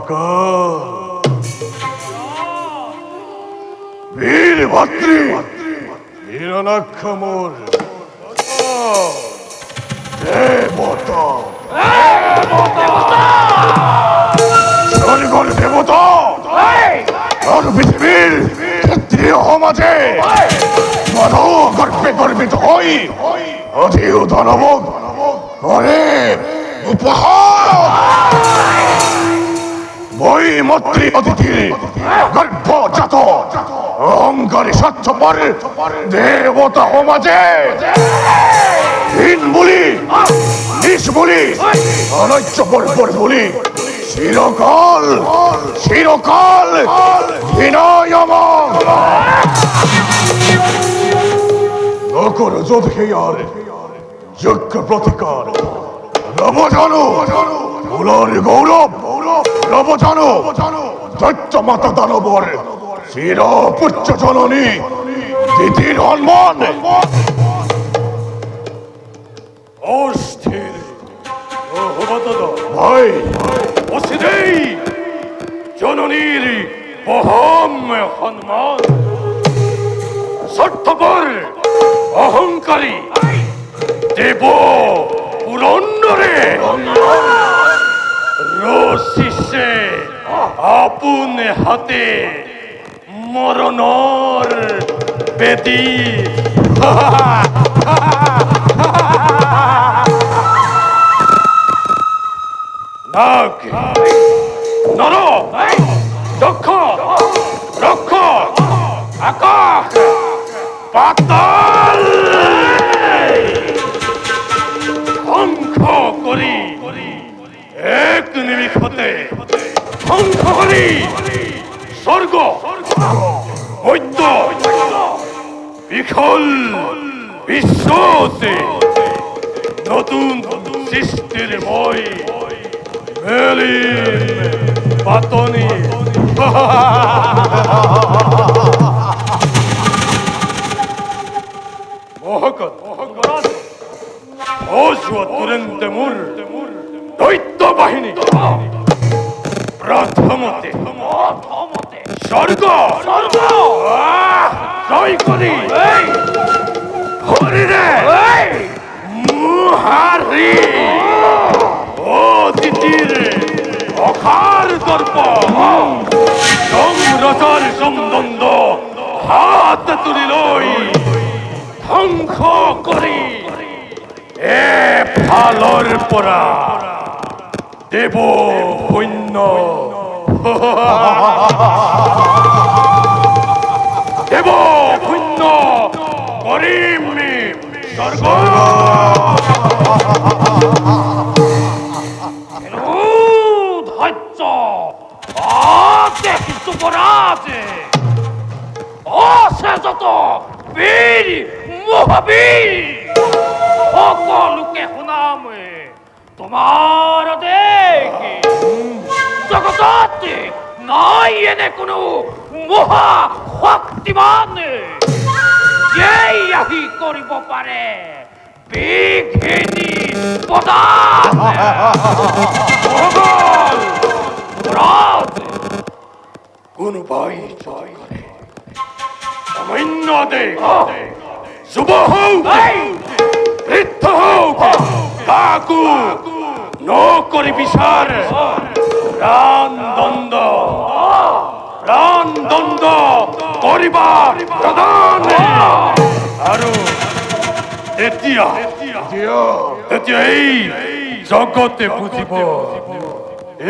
মহাকাল বীর ভাতৃ হিরণাক্ষমোর দেবতা স্বর্গের দেবতা আর পৃথিবীর ক্ষত্রিয় সমাজে মাধব গর্বে গর্বিত হই অধিক দানব করে উপহার বই মন্ত্রী অতিথি গর্ভজাত অহংকারী স্বার্থপর দেবতা সমাজে হীন বলি নিজ বলি অনৈক্য বর্বর বলি চিরকাল চিরকাল বিনয়মন নকর যোধেয়ার যোগ্য প্রতিকার নবজানু কুলর গৌরব নবজানু দৈত্য মাতা দানবর চির পুচ্চ জননী দিদির হনুমান অস্থির ভাই অস্থিরেই জননীর বহম হনুমান স্বার্থপর অহংকারী দেব পুরন্দরে রশিসে আপন হাতে মরণর বেদি নাগ নর দক্ষ রক্ষ আকাশ পাতাল ধ্বংস করি এক নিমিষতে ধ্বংস করি স্বর্গ মধ্য বিখল বিশ্বতে নতুন সৃষ্টির বই মেলি পাতনি মহকত তুরন্ত মুর দৈত্য বাহিনী প্রথমতে স্বর্গ জয় করি হরিরে মুহারি অতিথির অখার দর্প সংরচর সম্বন্ধ হাত তুলি লই ধ্বংস করি এ ফালর পরা দেব পুণ্য দেব পুণ্য করিম স্বর্গ ধৈর্য যুবরাজে অসে যত বীর মহাবীর সকলকে শুনামে তোমার দেখি জগতে নাই এনে কোনো মহা শক্তিমান যেই আহি কৰিব পাৰে বিঘিনি পদান কোনোবাই জয় কৰে সামান্য দেশ যুৱ হওক বৃদ্ধ হওক কাকু নকৰি বিচাৰ প্ৰাণ দণ্ড কৰিবা প্ৰদান আৰু এতিয়া এই জগতে বুজিব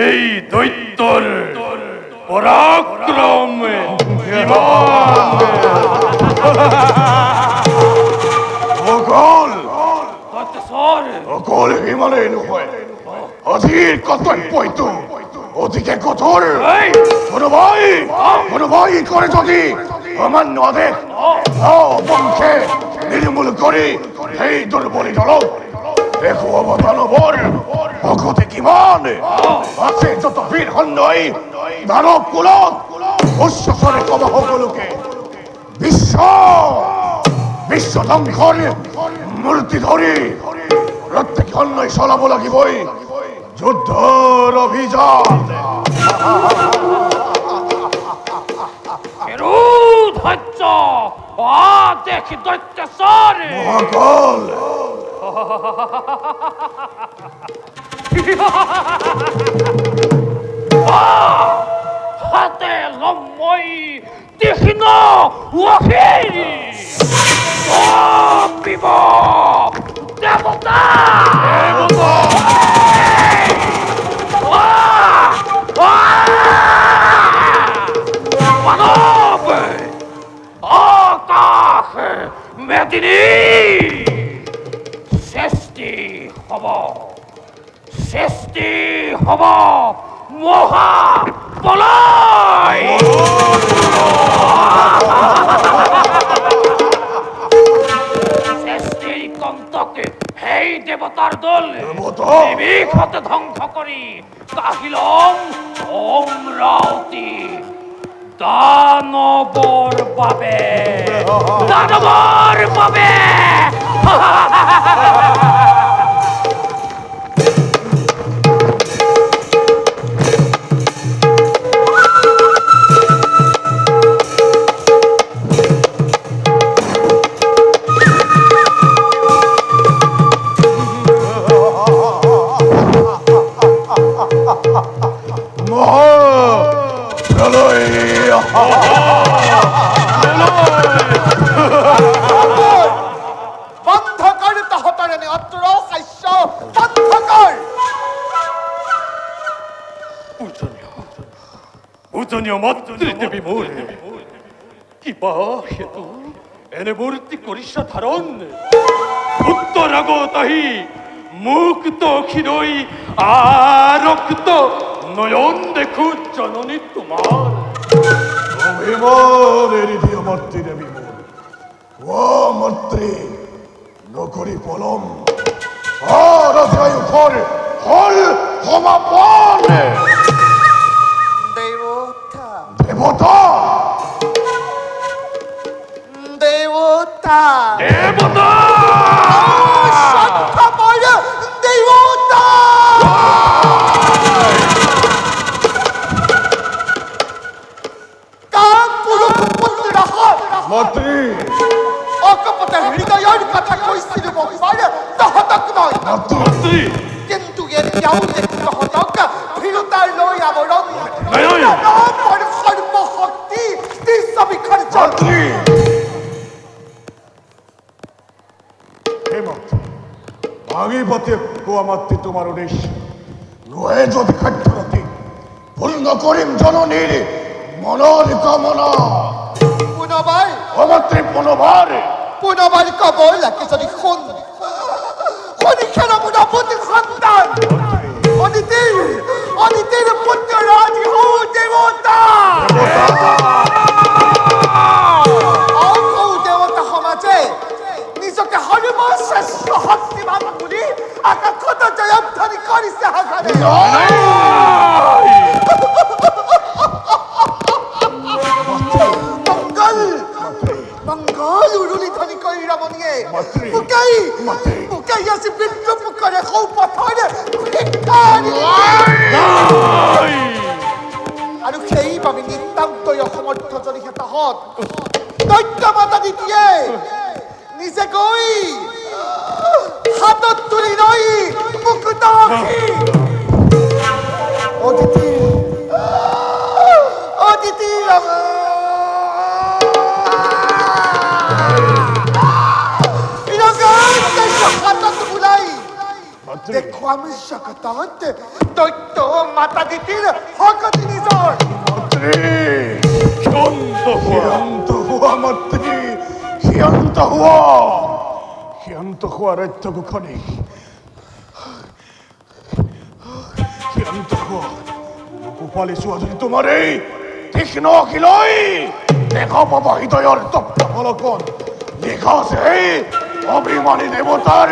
এই দৈত্যৰ পৰাক্ৰম অকল হিমালয় নহয় অধীৰ কৰ্তব্যটো অতিকে কঠোৰ কোনোবাই কৰে যদি অমান্য আদেশ বংশে নিৰ্মূল কৰি সেই দুৰ্বলী দলক দেখুৱাব দানৱৰ ভকতে কিমান আছে যত বীৰ সন্নয় দানৱ কুলত উচ্চস্বৰে কব সকলোকে বিশ্ব ধ্বংসৰ মূৰ্তি ধৰি প্ৰত্যেক সন্নয় চলাব লাগিবই যুদ্ধর অভিযান ধৈর্য দেখি দৈত্যেশ্বরে মহাকাল হাতে লম্বই তীক্ষ্ণ ওয়াফিরি বিব দেবতা মানব আকাশ মেদিনী সৃষ্টি হব মহা প্রলয় সৃষ্টির কন্তকে হেই দেবতার দল নিমিক হতে ধ্বংস করি কাহিলম অমরাবতী দানবর পাবে দানবর পাবে পূজনীয় মাতৃদেবী মোর কিবা হেতু এনে মূর্তি করিষা ধারণ উত্তরাগ তাহি মুক্ত ক্ষীরই আরক্ত নয়ন দেখু জননী তোমার অভিমানের দ্বিতীয় মাতৃ দেবী মোর ও মাতৃ নকরি পলম আর অধ্যায় ফল ফল সমাপন দেবতা দেবতা দেবতা দেবতা মাতৃ অকপটে হৃদয়ের কথা কৈছিল বহুবারে তহতক নয় মাতৃ কিন্তু এতিয়াও দেখি তহতক ভীরতার লৈ আৱৰণ নয়। মোৰ সৰ্বশক্তি দৃশ্য বিসৰ্জন মাতৃ হে মাতৃ ভাগীপতি কোৱা মাতৃ তোমাৰ উদ্দেশ্য রয়ে যদি খাদ্যরতি পূর্ণ করিম জননীর মনের কামনা পুনবাৰ অমাতৃ পুনবার পুনবাৰ কব লাগে যদি শুন শুনি খেল মোৰ পুত্র সন্তান অদিতির পুত্র ৰাজি হও দেৱতা আৰু দেৱতা সমাজে নিজকে সৰ্বশ্ৰেষ্ঠ শক্তিমান বুলি আকাশত জয়ধ্বনি কৰিছে হাজাৰে মঙ্গল উৰুলি ধ্বনি কৰি ৰমণীয়ে মুকাই আছে বিদ্ৰুপ কৰে সৌ পথৰে আৰু সেইবাবে নিতান্তই অসমৰ্থ যদি হেতাহত দৈত্য মাতা দিতিয়ে নিজে গৈ হাতত তুলি লৈ মুকুত অদিতি অদিতি হাতত বুলাই দেখুৱাম জগতত দৈত্য মাতা দিতিৰ ভকতি নিজৰ শান্ত শান্ত হোৱা মাতৃ শান্ত হোৱা শান্ত হোৱা ৰাজ্য গোখনি শান্ত হোৱা গোপালী চোৱা যদি তোমাৰ এই তীক্ষ্ণ শিলৈ দেখা পাবা হৃদয়ৰ তপ্ত ফলকন লেখা আছে এই অভিমানী দেৱতাৰ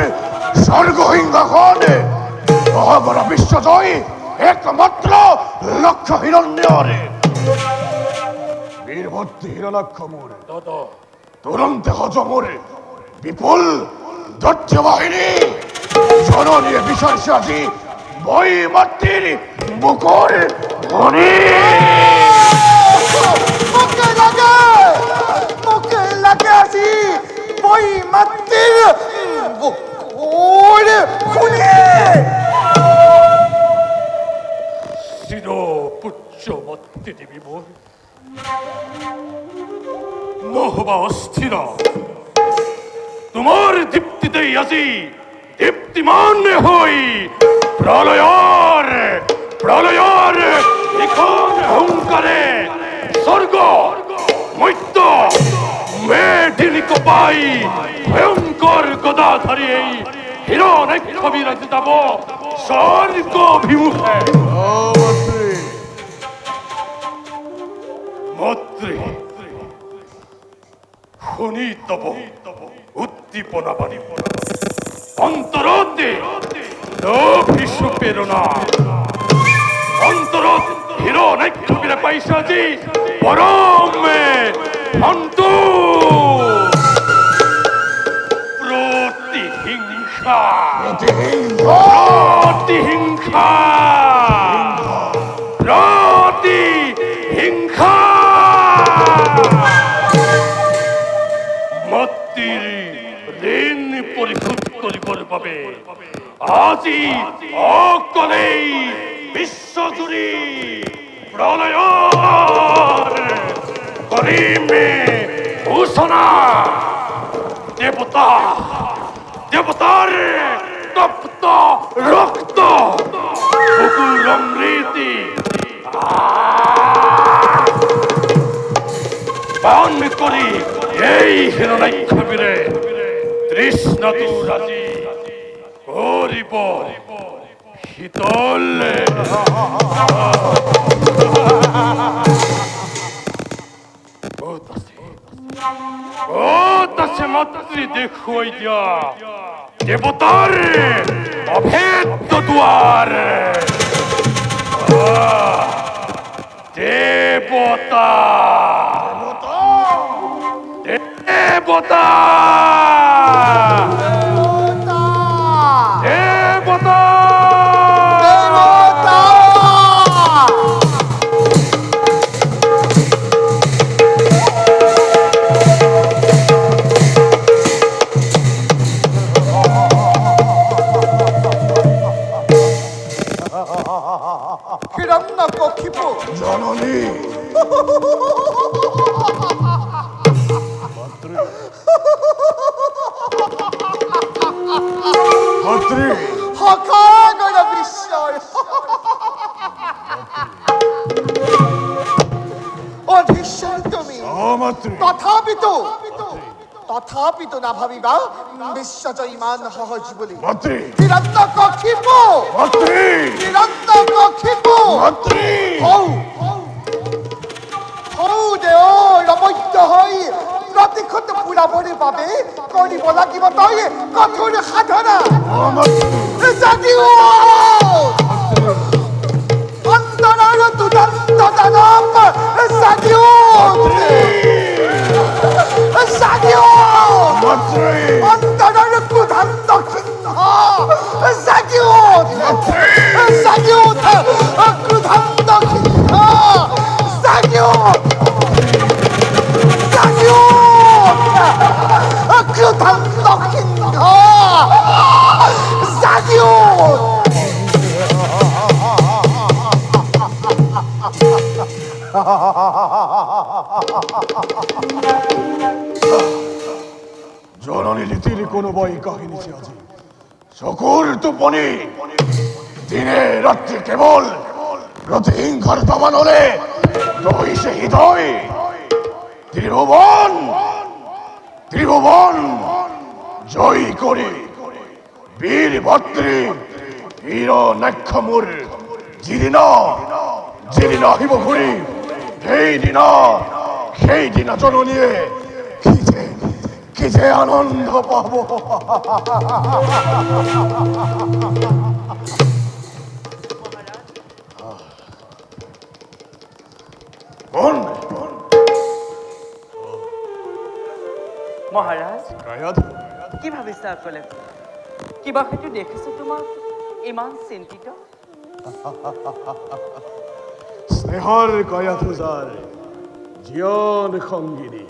স্বৰ্গসিংহাসন মহাবল বিশ্বজয় একমাত্ৰ লক্ষ্য হিৰণ্যৰে বীরভর্তি হিরণাক্ষ মোর তুরন্তে হজ মোরে বিপুল দৈত্য বাহিনী জননীয় বিষয় সাজি মই মাতৃৰ মুখৰ ধ্বনি মুখে লাগে আজি মই মাতৃৰ বুকুৰ শুনি চিৰ পুচ্ছ মাতৃ দেৱী মোৰ নহবা অস্থিৰ তোমাৰ দীপ্তিতেই আজি দীপ্তিমান হৈ প্ৰলয়ৰ লিখন হুংকাৰে স্বৰ্গ মধ্য মেদিনী কপাই ভয়ঙ্কর গদাধারী এই হিরণ বিরাজ যাব স্বর্গ অভিমুখে মন্ত্রী শুনি তব উদ্দীপনা বাণী অন্তরতে লোভিষু প্রেরণা অন্তরত হিরণ বিরা পাইসাজি পরমে অন্তু প্রতিহিংসা প্রতিহিংসা প্রতিহিংসা মাতৃৰ ঋণ পৰিশোধ কৰিবৰ বাবে আজি অকলেই বিশ্বজুৰি প্ৰলয়ৰ কৰিমে ঘোষণা দেৱতাৰ তপ্ত ৰক্ত বুকুৰ অমৃতি পান কৰি এই হিৰণ্যাক্ষবিৰে তৃষ্ণাটো ৰাজি কৰিব শীতল ক'ত আছে মাতৃ দেখুৱাই দিয়া দেৱতাৰ অভেদ্য দুৱাৰ দেৱতা দেৱতা দেৱতা হিরণ্যকশিপু জননী মাতৃ হকাগণ বিশ্বর অধীশ্বর তুমি মাতৃ তথাপিতো না ভাবিবা বিশ্বজয় ইমান সহজ বলি মাতৃ হিরণ্যকশিপু মাতৃ হিরণ্যকশিপু মাতৃ হৌ দেও ৰমধ্য হৈ প্ৰতিশোধ পুৰাবৰ বাবে কৰিব লাগিব তই কঠোৰ সাধনা যদিও অন্তৰৰ দুদন্ত দানৱ যদিও অন্তৰৰ ক্ৰোধান্ত সিংহ যদিও ক্ৰোধান্ত সিংহ যদিও ক্ৰোধান্ত সিংহ যদিও জননী নীতির কোনো বই কাহিনী আজি চকুর টোপনি দিনে রাত্রি কেবল প্রতিহিংসার দমন হলে দহিছে হৃদয় ত্রিভুবন জয় করে বীর ভদ্রী হিরণ্যাক্ষমুর যিদিনা আহিব ঘূৰি সেইদিনা জননীয়ে কি যে আনন্দ পাব মহারাজ গায়াত কি ভাবিছে অকলে কিবা হয়তো দেখিছো তোমাক ইমান চিন্তিত স্নেহৰ গয়াধুজাৰ জীয়ন সংগিনী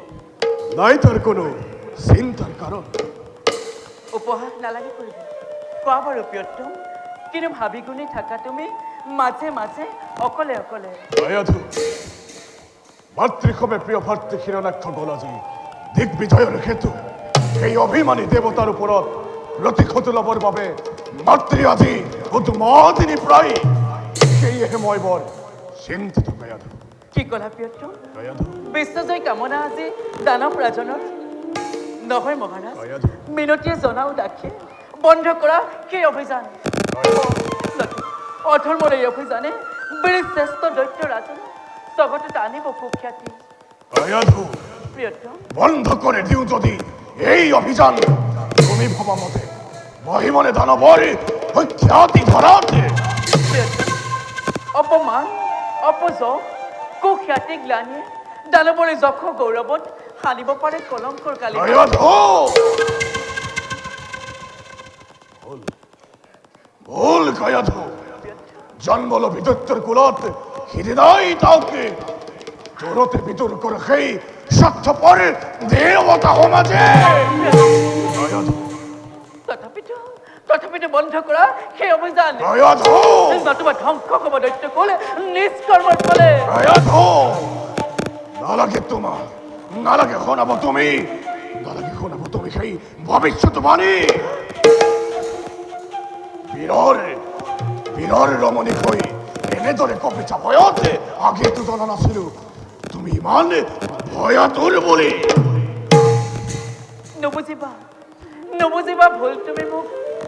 নাই তাৰ কোনো চিন্তাৰ কাৰণ। উপহাস নালাগে কৰিব কোৱা বাৰু প্ৰিয়তম, কিন্তু ভাবি গুণি থাকা তুমি মাজে মাজে অকলে অকলে। গয়াধু মাতৃসমে প্ৰিয় ভাতৃ হিৰণ্যাক্ষ গল আজি দিগ্বিজয়ৰ হেতু। সেই অভিমানী দেৱতাৰ ওপৰত প্ৰতিশোধ ল'বৰ বাবে মাতৃ আজি উন্মাদিনী প্ৰায়। সেয়েহে মই বৰ চিন্তিত গয়াধু। কি ক'লা প্ৰিয়তম? গয়াধু বিশ্বজয় কামনা আজি দানৱ ৰাজনৰ নহয় মহাৰাজ। গয়াধু মিনতীয়ে জনাও দাসী বন্ধ কৰা সেই অভিযান। অধৰ্মৰ এই অভিযানে বীৰ শ্ৰেষ্ঠ দৈত্য ৰাজন জগতত আনিব সুখ্যাতি। গয়াধু প্ৰিয়তম বন্ধ করে দিও যদি এই অভিযান তুমি ভাবা মতে মহিমনে দানবর খ্যাতি ধরাতে। প্ৰিয়তম অপমান অপযশ কুখ্যাতি গ্লানিয়ে দানৱৰে যশ গৌৰৱত সানিব পাৰে কলংকৰ কালি। গয়াধু ভুল ভুল গয়াধু জন্মল বিদত্তর কুলত হৃদয় তাওকে জোরতে বিদুর করে সেই স্বার্থপর দেবতা সমাজে। গয়াধু তথাপিতো বন্ধ কৰা সেই অভিযান গয়াধু নতুবা ধ্বংস হ'ব দৈত্য কুল নিষ্কৰ্মৰ ফলে। গয়াধু নালাগে তোমার নালাগে শোনাব তুমি নালাগে শোনাব তুমি সেই ভবিষ্যৎবাণী। বীৰৰ বীৰৰ ৰমণী হৈ এনেদৰে কবিতা ভয়তে আগেতো জনা নাছিলো তুমি ইমান ভয়াতুৰ বুলি। নুবুজিবা ভুল তুমি মোক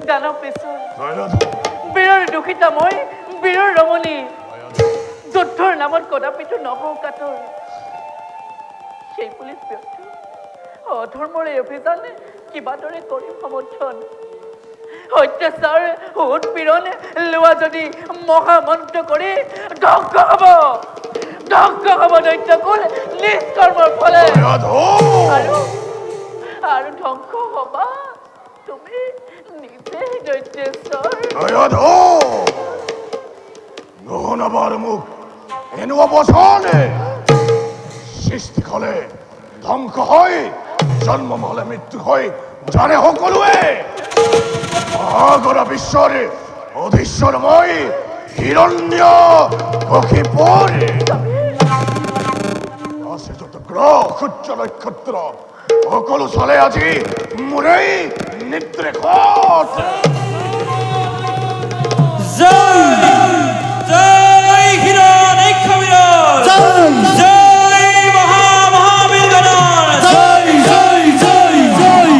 দানৱ পিছৰ গয়াধু বীৰৰ দুখিতা মই বীৰৰ ৰমণী যুদ্ধৰ নামত কদাপিতো নহওঁ কাতৰ। সেই বুলি ব্যৰ্থ অধৰ্মৰ এই অভিযানে কিবাদৰে কৰিম সমৰ্থন। অত্যাচাৰ উৎপীড়ন লোৱা যদি মহামন্ত্ৰ কৰি ধ্বংস হ'ব দৈত্য কুল নিষ্কৰ্মৰ ফলে। আৰু ধ্বংস হবা তুমি নিজে দৈত্যেশ্বৰ। নহনাবার মুখ এনো অবসানে সৃষ্টি হলে ধ্বংস হয় জন্ম হলে মৃত্যু হয় জানে সকলোৱে। মহাগৰা বিশ্বৰ অধীশ্বৰময় হিৰণ্য কশিপুৰ আছে যত গ্ৰহ সূৰ্য নক্ষত্ৰ সকলো চলে আজি মোৰেই নিদ্ৰেখত। জয় হিরণ্যাক্ষ বিরাট, জয় মহাবীর গণাধর, জয় জয় জয় জয়।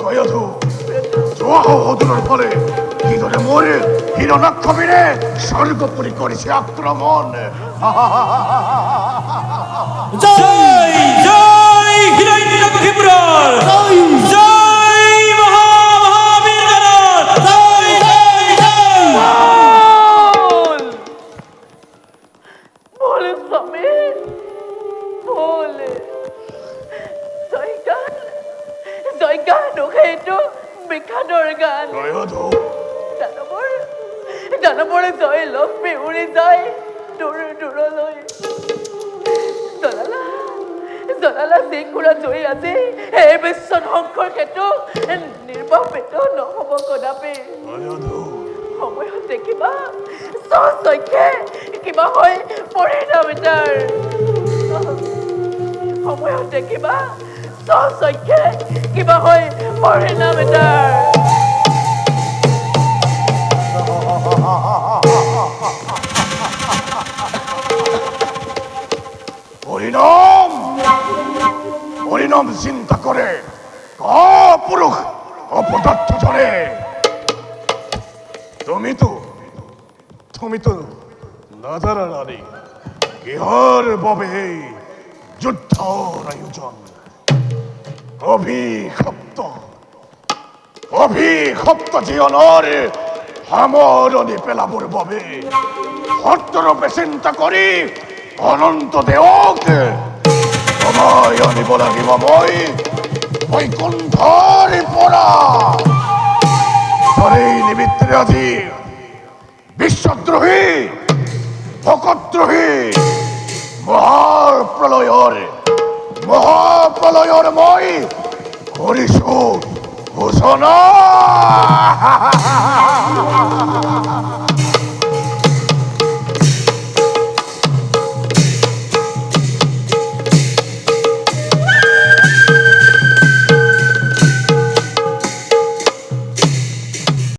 গয়াধু জোয়াহ হদুরের ফলে কিদরে মোরে হিরণ্যাক্ষ বীরে স্বর্গপুরী করেছে আক্রমণ। জয় জয় হিরণ্যাক্ষ বিরাট, জয় মহাবীর গণাধর, জয় জয় জয়। ভুল স্বামী ভুল। জয় গান সেইটো বিখ্যাতৰ গান। গয়াধু দানৱৰে জয় লক্ষ্মী উৰি যায় দূৰ দূৰলৈ। জলালা চিংকুৰা জয় আজি এই বিশ্ব ধ্বংসৰ ক্ষেত্ৰ নিৰ্বাপিত নহ'ব কদাপি। সময়ত দেখিবা স্বচক্ষে কিবা হয় পৰিণাম এটাৰ। সময়ত দেখিবা স্বচক্ষে কিবা হয় পৰিণাম এটাৰ। পরিণাম পরিণাম চিন্তা করে পুরুষ অপদার্থ জনে তুমি তো নাজারা নারী কিহর বাবে এই যুদ্ধর আয়োজন। অভিশপ্ত জীবনের সামৰণি পেলাবৰ বাবে সত্যৰূপে চিন্তা কৰি অনন্ত দেৱক সময় আনিব লাগিব মই বৈকুণ্ঠৰ পৰা। তাৰেই নিমিত্তে আজি বিশ্বদ্রোহী ভকদ্রোহী মহাপ্রলয়র মই করিসু ঘোষণা।